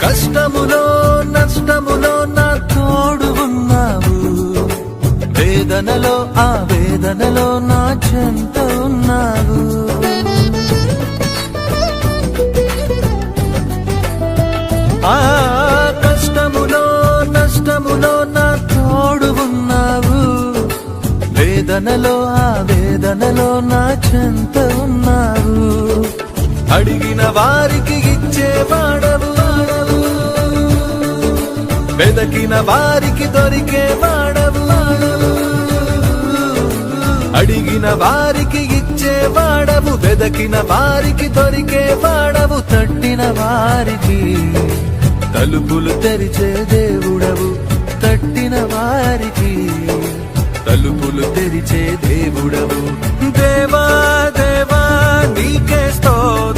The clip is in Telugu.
కష్టములో నష్టములో నా తోడు ఉన్నావు, వేదనలో ఆ వేదనలో నా చెంత ఉన్నావు. ఆ కష్టములో నష్టములో నా తోడు ఉన్నావు, వేదనలో ఆ వేదనలో నా చెంత ఉన్నావు. అడిగిన వారికి ఇచ్చేవాడవు, వెదకిన వారికి దొరికేవాడవు. అడిగిన వారికి ఇచ్చేవాడవు, వెదకిన వారికి దొరికేవాడవు. తట్టిన వారికి తలుపులు తెరిచే దేవుడవు, తట్టిన వారికి తలుపులు తెరిచే దేవుడవు. దేవా దేవా నీకే స్తోత్రం.